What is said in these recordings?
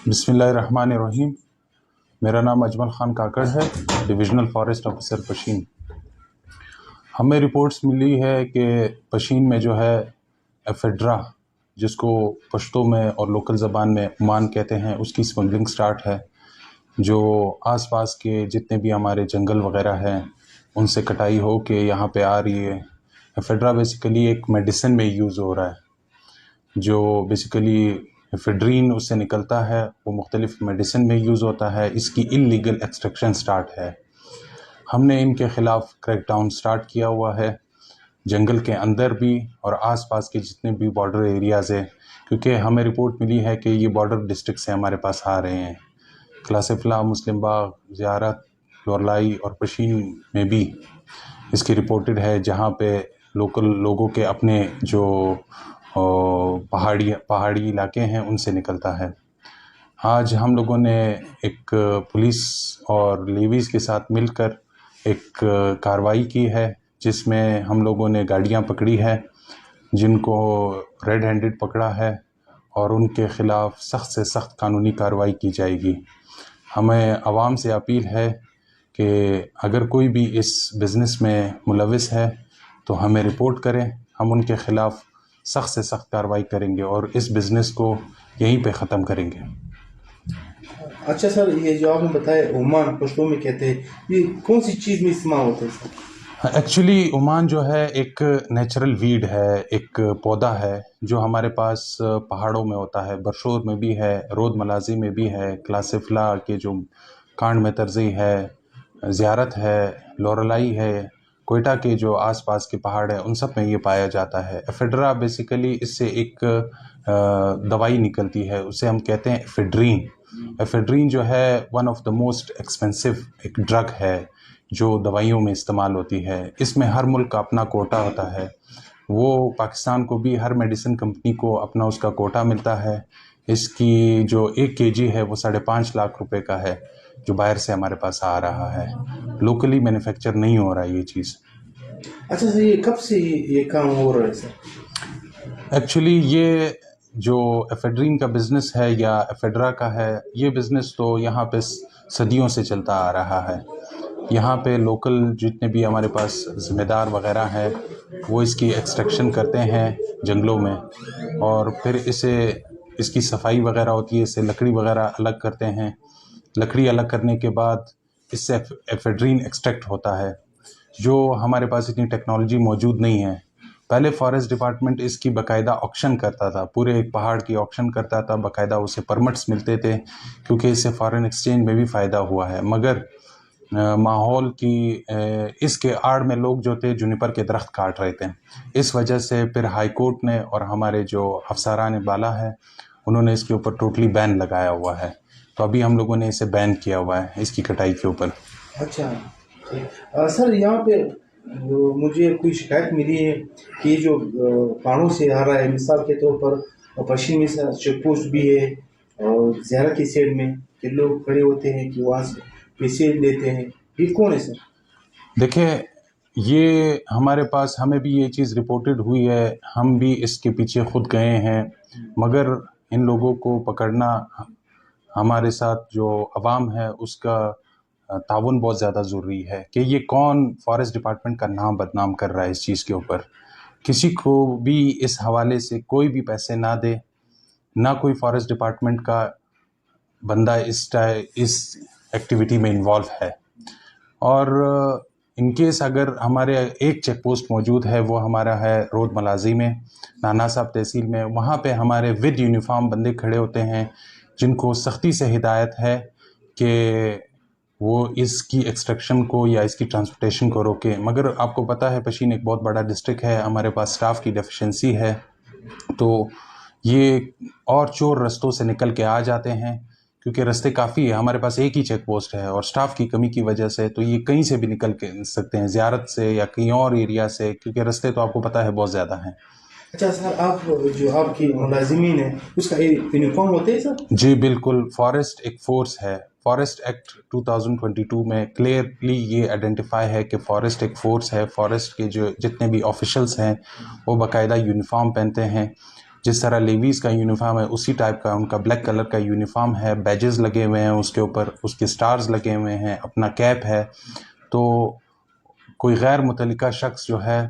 बिस्मिल्लाहिर्रहमानिर्रहीम। मेरा नाम अजमल ख़ान काकड़ है, डिविजनल फॉरेस्ट ऑफिसर पशीन। हमें रिपोर्ट्स मिली है कि पशीन में जो है एफेड्रा, जिसको पश्तो में और लोकल ज़बान में मान कहते हैं, उसकी स्मगलिंग स्टार्ट है। जो आसपास के जितने भी हमारे जंगल वगैरह हैं उनसे कटाई हो के यहाँ पे आ रही है। एफेड्रा बेसिकली एक मेडिसिन में यूज़ हो रहा है, जो बेसिकली एफेड्रीन उससे निकलता है, वो मुख्तलिफ मेडिसिन में यूज़ होता है। इसकी इल्लीगल एक्सट्रैक्शन स्टार्ट है। हमने इनके ख़िलाफ़ क्रैकडाउन स्टार्ट किया हुआ है, जंगल के अंदर भी और आसपास के जितने भी बॉर्डर एरियाज़ हैं, क्योंकि हमें रिपोर्ट मिली है कि ये बॉर्डर डिस्ट्रिक्ट से हमारे पास आ रहे हैं। क्लासिफला, मुस्लिम बाग, ज़ियारत, लोरलाई और पशीन में भी इसकी रिपोर्टेड है, जहाँ पे लोकल लोगों के अपने जो पहाड़ी इलाके हैं उनसे निकलता है। आज हम लोगों ने एक पुलिस और लेवीज़ के साथ मिलकर एक कार्रवाई की है, जिसमें हम लोगों ने गाड़ियाँ पकड़ी है जिनको रेड हैंडेड पकड़ा है और उनके ख़िलाफ़ सख्त से सख्त कानूनी कार्रवाई की जाएगी। हमें आवाम से अपील है कि अगर कोई भी इस बिज़नेस में मुलविस है तो हमें रिपोर्ट करें, हम उनके ख़िलाफ़ सख्त से सख्त कार्रवाई करेंगे और इस बिज़नेस को यहीं पे ख़त्म करेंगे। अच्छा सर, ये जो आपने बताया ओमान पश्तो में कहते हैं, ये कौन सी चीज़ में इस्तेमाल होता है सर? एक्चुअली ओमान जो है एक नेचुरल वीड है, एक पौधा है जो हमारे पास पहाड़ों में होता है, बरशोर में भी है, रोद मलाजी में भी है, क्लासिफला के जो कांड में तरज़ी है, ज़ियारत है, लोरलाई है, कोयटा के जो आसपास के पहाड़ हैं उन सब में ये पाया जाता है। एफेड्रा बेसिकली इससे एक दवाई निकलती है, उसे हम कहते हैं एफेड्रीन। एफेड्रीन जो है one of the most expensive एक ड्रग है जो दवाइयों में इस्तेमाल होती है। इसमें हर मुल्क का अपना कोटा होता है। वो पाकिस्तान को भी हर मेडिसिन कंपनी को अपना उसका कोटा मिलता है। इसकी जो 1 केजी है वो 5.5 लाख रुपए का है, जो बाहर से हमारे पास आ रहा है। लोकली मैन्युफैक्चर नहीं हो रहा है ये चीज़। अच्छा सर, ये कब से ये काम हो रहा है सर? एक्चुअली ये जो एफेड्रीन का बिज़नेस है या एफेड्रा का है, ये बिज़नेस तो यहाँ पे सदियों से चलता आ रहा है। यहाँ पे लोकल जितने भी हमारे पास ज़िम्मेदार वगैरह हैं वो इसकी एक्सट्रैक्शन करते हैं जंगलों में, और फिर इसकी सफाई वगैरह होती है, इससे लकड़ी वगैरह अलग करते हैं। लकड़ी अलग करने के बाद इससे एफेड्रीन एक्सट्रैक्ट होता है, जो हमारे पास इतनी टेक्नोलॉजी मौजूद नहीं है। पहले फॉरेस्ट डिपार्टमेंट इसकी बाकायदा ऑक्शन करता था, पूरे एक पहाड़ की ऑक्शन करता था, बाकायदा उसे परमिट्स मिलते थे, क्योंकि इससे फॉरेन एक्सचेंज में भी फ़ायदा हुआ है। मगर माहौल की इसके आड़ में लोग जो थे जुनिपर के दरख्त काट रहे थे। इस वजह से फिर हाई कोर्ट ने और हमारे जो अफसरान बाला है उन्होंने इसके ऊपर टोटली बैन लगाया हुआ है। तो अभी हम लोगों ने इसे बैन किया हुआ है इसकी कटाई के ऊपर। अच्छा सर, यहाँ पे मुझे कोई शिकायत मिली है कि जो पहाड़ों से आ रहा है, मिसाल के तौर पर पश्चिम में चेक पोस्ट भी है और ज़ियारत की साइड में कि लोग खड़े होते हैं कि वहाँ से पैसे लेते हैं, ये कौन है सर? देखिए, ये हमारे पास हमें भी ये चीज़ रिपोर्टेड हुई है, हम भी इसके पीछे खुद गए हैं, मगर इन लोगों को पकड़ना हमारे साथ जो अवाम है उसका ताउन बहुत ज़्यादा ज़रूरी है कि ये कौन फॉरेस्ट डिपार्टमेंट का नाम बदनाम कर रहा है इस चीज़ के ऊपर। किसी को भी इस हवाले से कोई भी पैसे ना दे, ना कोई फॉरेस्ट डिपार्टमेंट का बंदा इस एक्टिविटी में इन्वॉल्व है। और इन केस अगर हमारे एक चेक पोस्ट मौजूद है, वो हमारा है रोद मलाजी में, नाना साहब तहसील में। वहाँ पे हमारे विद यूनिफॉर्म बंदे खड़े होते हैं जिनको सख्ती से हिदायत है कि वो इसकी एक्सट्रैक्शन को या इसकी ट्रांसपोर्टेशन को रोके। मगर आपको पता है पशीन एक बहुत बड़ा डिस्ट्रिक्ट है, हमारे पास स्टाफ की डेफिशिएंसी है, तो ये और चोर रास्तों से निकल के आ जाते हैं, क्योंकि रास्ते काफ़ी है, हमारे पास एक ही चेक पोस्ट है और स्टाफ की कमी की वजह से तो ये कहीं से भी निकल के सकते हैं, ज़ियारत से या कहीं और एरिया से, क्योंकि रास्ते तो आपको पता है बहुत ज़्यादा हैं। अच्छा सर, आप जो आपकी मुलाजिमीन है उसका यूनिफॉर्म होते हैं सर? जी बिल्कुल, फॉरेस्ट एक फ़ोर्स है। फॉरेस्ट एक्ट 2022 में क्लियरली ये आइडेंटिफाई है कि फॉरेस्ट एक फ़ोर्स है। फॉरेस्ट के जो जितने भी ऑफिशल्स हैं वो बाकायदा यूनिफॉर्म पहनते हैं, जिस तरह लेवीज़ का यूनिफॉर्म है उसी टाइप का उनका ब्लैक कलर का यूनिफॉर्म है, बैजेस लगे हुए हैं उसके ऊपर, उसके स्टार्स लगे हुए हैं, अपना कैप है। तो कोई गैर मुतल्लिका शख्स जो है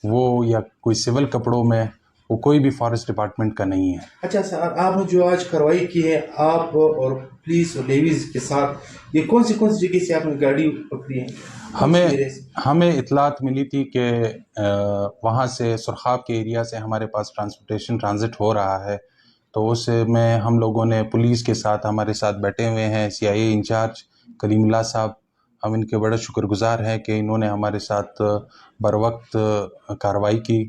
वो या कोई सिविल कपड़ों में वो कोई भी फॉरेस्ट डिपार्टमेंट का नहीं है। अच्छा सर, आपने जो आज कार्रवाई की है आप और पुलिस और लेवीज के साथ, ये कौन सी जगह से आपने गाड़ी पकड़ी है? हमें इतलात मिली थी कि वहाँ से सुरखाब के एरिया से हमारे पास ट्रांसपोर्टेशन ट्रांजिट हो रहा है। तो उसमें हम लोगों ने पुलिस के साथ, हमारे साथ बैठे हुए हैं CIA इंचार्ज करीमुल्लाह साहब, हम इनके बड़े शुक्रगुजार हैं कि इन्होंने हमारे साथ बर वक्त कार्रवाई की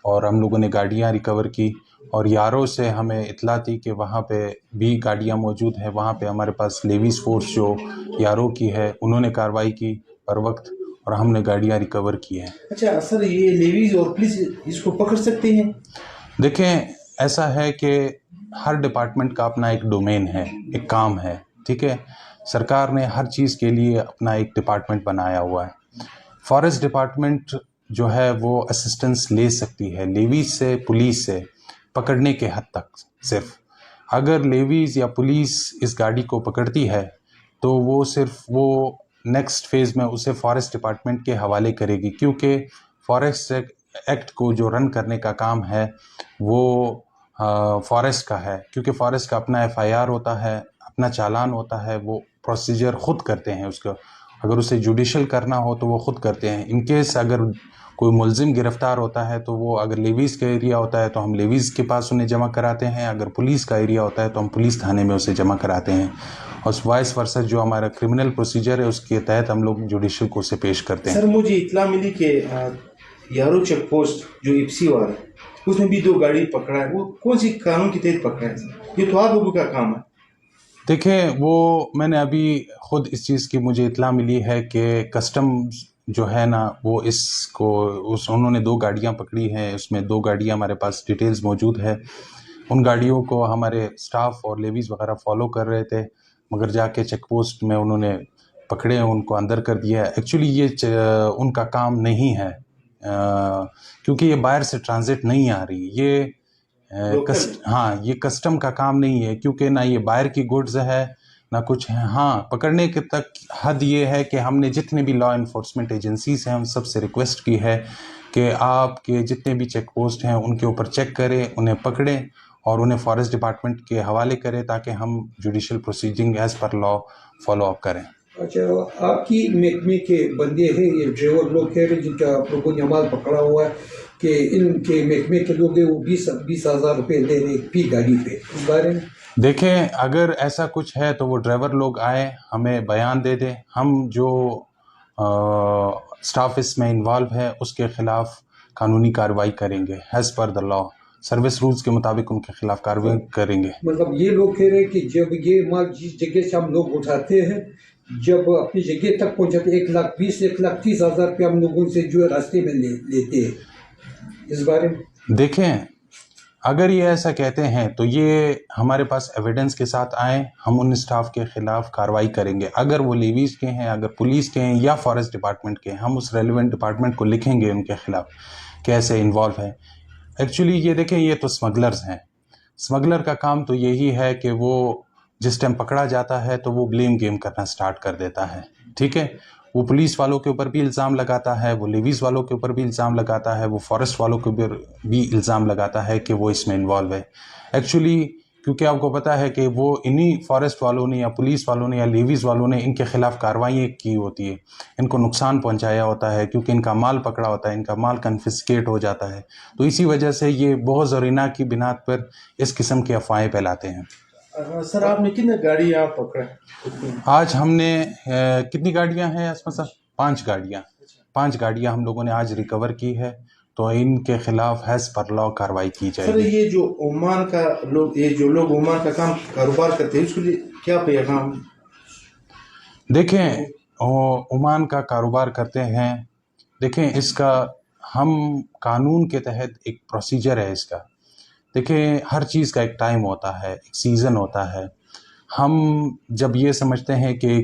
और हम लोगों ने गाड़ियाँ रिकवर की। और यारों से हमें इतला थी कि वहाँ पे भी गाड़ियाँ मौजूद हैं, वहाँ पे हमारे पास लेवीज़ फोर्स जो यारों की है उन्होंने कार्रवाई की बर वक्त और हमने गाड़ियाँ रिकवर की हैं। अच्छा सर, ये लेवीज और पुलिस इसको पकड़ सकते हैं? देखें, ऐसा है कि हर डिपार्टमेंट का अपना एक डोमेन है, एक काम है, ठीक है। सरकार ने हर चीज़ के लिए अपना एक डिपार्टमेंट बनाया हुआ है। फॉरेस्ट डिपार्टमेंट जो है वो असिस्टेंस ले सकती है लेवीज से, पुलिस से पकड़ने के हद तक। सिर्फ अगर लेवीज या पुलिस इस गाड़ी को पकड़ती है तो वो सिर्फ वो नेक्स्ट फेज़ में उसे फॉरेस्ट डिपार्टमेंट के हवाले करेगी, क्योंकि फॉरेस्ट एक्ट को जो रन करने का काम है वो फॉरेस्ट का है, क्योंकि फॉरेस्ट का अपना FIR होता है, अपना चालान होता है, वो प्रोसीजर खुद करते हैं उसका। अगर उसे जुडिशल करना हो तो वो खुद करते हैं। इन केस अगर कोई मुलजिम गिरफ्तार होता है तो वो अगर लेवीज़ का एरिया होता है तो हम लेवीज़ के पास उन्हें जमा कराते हैं, अगर पुलिस का एरिया होता है तो हम पुलिस थाने में उसे जमा कराते हैं, और वाइस वर्सा जो हमारा क्रिमिनल प्रोसीजर है उसके तहत हम लोग जुडिशल को उसे पेश करते हैं। सर, मुझे इतला मिली कि यारो चेक पोस्ट जो इप्सीवार है उसमें भी 2 गाड़ी पकड़ा है, वो कौन सी कानून के तहत पकड़ा है? ये तो आप लोगों का काम है। देखें, वो मैंने अभी खुद इस चीज़ की मुझे इतला मिली है कि कस्टम जो है ना वो इसको उन्होंने 2 गाड़ियाँ पकड़ी हैं, उसमें 2 गाड़ियाँ हमारे पास डिटेल्स मौजूद है। उन गाड़ियों को हमारे स्टाफ और लेवीज़ वगैरह फॉलो कर रहे थे, मगर जाके चेक पोस्ट में उन्होंने पकड़े, उनको अंदर कर दिया। एक्चुअली ये उनका काम नहीं है, क्योंकि ये बाहर से ट्रांजिट नहीं आ रही, ये ये कस्टम का काम नहीं है, क्योंकि ना ये बाहर की गुड्स है ना कुछ है। हाँ, पकड़ने के तक हद ये है कि हमने जितने भी लॉ इन्फोर्समेंट एजेंसीज हैं उन सबसे रिक्वेस्ट की है कि आपके जितने भी चेक पोस्ट हैं उनके ऊपर चेक करें, उन्हें पकड़ें और उन्हें फॉरेस्ट डिपार्टमेंट के हवाले करें, ताकि हम judicial processing as per law follow up करें। अच्छा, आपकी महकमे के बंदे हैं, ये ड्राइवर लोग कह रहे जिनका लोगों ने माल पकड़ा हुआ है कि इनके महकमे के लोग हैं वो 20,000 रुपये ले रहे फी गाड़ी पे, इस बारे में? देखें, अगर ऐसा कुछ है तो वो ड्राइवर लोग आए, हमें बयान दे दें, हम जो स्टाफ इसमें इन्वॉल्व है उसके ख़िलाफ़ कानूनी कार्रवाई करेंगे, as per the law, service rules के मुताबिक उनके खिलाफ कार्रवाई करेंगे। मतलब ये लोग कह रहे हैं कि जब ये माल जिस जगह से हम लोग उठाते हैं, जब अपनी जगह तक पहुंचाते 1,20,000 1,30,000 रुपये हम लोगों से जो है रास्ते में लेते हैं, इस बारे में? देखें, अगर ये ऐसा कहते हैं तो ये हमारे पास एविडेंस के साथ आए, हम उन स्टाफ के ख़िलाफ़ कार्रवाई करेंगे। अगर वो लेवीज़ के हैं, अगर पुलिस के हैं या फॉरेस्ट डिपार्टमेंट के हैं, हम उस रेलिवेंट डिपार्टमेंट को लिखेंगे उनके ख़िलाफ़ कैसे इन्वॉल्व है। एक्चुअली ये देखें, ये तो स्मगलर्स हैं। स्मगलर का काम तो यही है कि वो जिस टाइम पकड़ा जाता है तो वो ब्लेम गेम करना स्टार्ट कर देता है, ठीक है। वो पुलिस वालों के ऊपर भी इल्ज़ाम लगाता है, वो लेवीज़ वालों के ऊपर भी इल्ज़ाम लगाता है, वो फॉरेस्ट वालों के ऊपर भी इल्ज़ाम लगाता है कि वो इसमें इन्वॉल्व है। एक्चुअली क्योंकि आपको पता है कि वो इन्हीं फॉरेस्ट वालों ने या पुलिस वालों ने या लेवीज़ वालों ने इनके ख़िलाफ़ कार्रवाई की होती है, इनको नुकसान पहुंचाया होता है, क्योंकि इनका माल पकड़ा होता है, इनका माल कन्फिस्केट हो जाता है। तो इसी वजह से ये बहुत ज़रीना की बिना पर इस किस्म की अफवाहें फैलाते हैं। सर, आपने कितने गाड़ी आप पकड़े? आज हमने कितनी गाड़ियां हैं असमा साहब? 5 गाड़ियां हम लोगों ने आज रिकवर की है, तो इनके खिलाफ हैज़ पर लॉ कार्रवाई की जाएगी। सर, ये जो ओमान का लोग, ये जो लोग ओमान का काम कारोबार करते हैं उसके लिए क्या पैगाम? देखें, ओमान का कारोबार करते हैं, देखें इसका हम कानून के तहत एक प्रोसीजर है इसका। देखें, हर चीज़ का एक टाइम होता है, एक सीज़न होता है। हम जब ये समझते हैं कि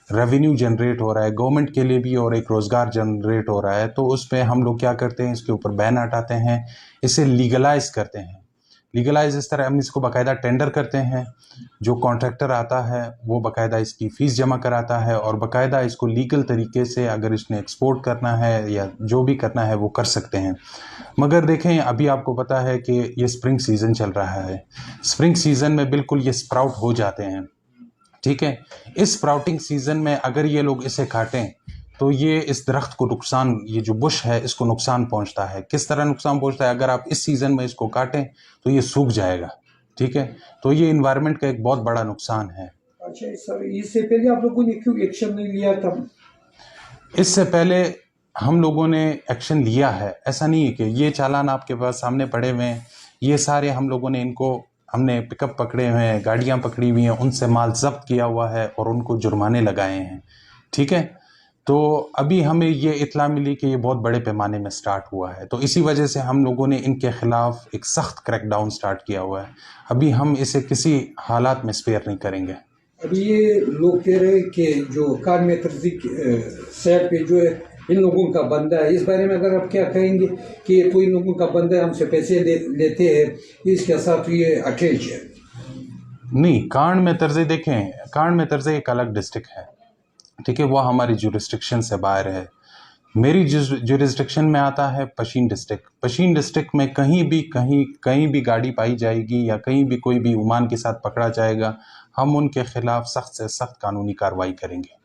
रेवेन्यू जनरेट हो रहा है गवर्नमेंट के लिए भी और एक रोज़गार जनरेट हो रहा है, तो उस पर हम लोग क्या करते हैं, इसके ऊपर बैन हटाते हैं, इसे लीगलाइज करते हैं। लीगलाइज इस तरह हम इसको बाकायदा टेंडर करते हैं, जो कॉन्ट्रैक्टर आता है वो बाकायदा इसकी फ़ीस जमा कराता है और बाकायदा इसको लीगल तरीके से अगर इसने एक्सपोर्ट करना है या जो भी करना है वो कर सकते हैं। मगर देखें, अभी आपको पता है कि ये स्प्रिंग सीज़न चल रहा है। स्प्रिंग सीज़न में बिल्कुल ये स्प्राउट हो जाते हैं, ठीक है। इस स्प्राउटिंग सीज़न में अगर ये लोग इसे काटें तो ये इस दरख्त को नुकसान, ये जो बुश है इसको नुकसान पहुंचता है। किस तरह नुकसान पहुंचता है? अगर आप इस सीज़न में इसको काटें तो ये सूख जाएगा, ठीक है। तो ये इन्वायरमेंट का एक बहुत बड़ा नुकसान है। अच्छा सर, इससे पहले आप लोगों ने क्यों एक्शन नहीं लिया था? इससे पहले हम लोगों ने एक्शन लिया है, ऐसा नहीं है कि ये चालान आपके पास सामने पड़े हुए हैं, ये सारे हम लोगों ने इनको, हमने पिकअप पकड़े हुए हैं, गाड़ियां पकड़ी हुई हैं, उनसे माल जब्त किया हुआ है और उनको जुर्माने लगाए हैं, ठीक है। तो अभी हमें ये इत्ला मिली कि ये बहुत बड़े पैमाने में स्टार्ट हुआ है, तो इसी वजह से हम लोगों ने इनके ख़िलाफ़ एक सख्त क्रैकडाउन स्टार्ट किया हुआ है। अभी हम इसे किसी हालात में स्पेयर नहीं करेंगे। अभी ये लोग कह रहे हैं कि जो कार में तर्जीक साइड पे जो है इन लोगों का बंदा है, इस बारे में अगर आप क्या कहेंगे कि ये कोई लोगों का बंदा है, हमसे पैसे लेते हैं, इसके साथ ये अटैच है? नहीं, कांड में तर्ज़े देखें, कांड में तर्ज़े एक अलग डिस्ट्रिक्ट है, ठीक है, वह हमारी जुरिस्डिक्शन से बाहर है। मेरी जुरिस्डिक्शन में आता है पशीन डिस्ट्रिक्ट। पशीन डिस्ट्रिक्ट में कहीं भी गाड़ी पाई जाएगी या कहीं भी कोई भी उमान के साथ पकड़ा जाएगा, हम उनके खिलाफ सख्त से सख्त कानूनी कार्रवाई करेंगे।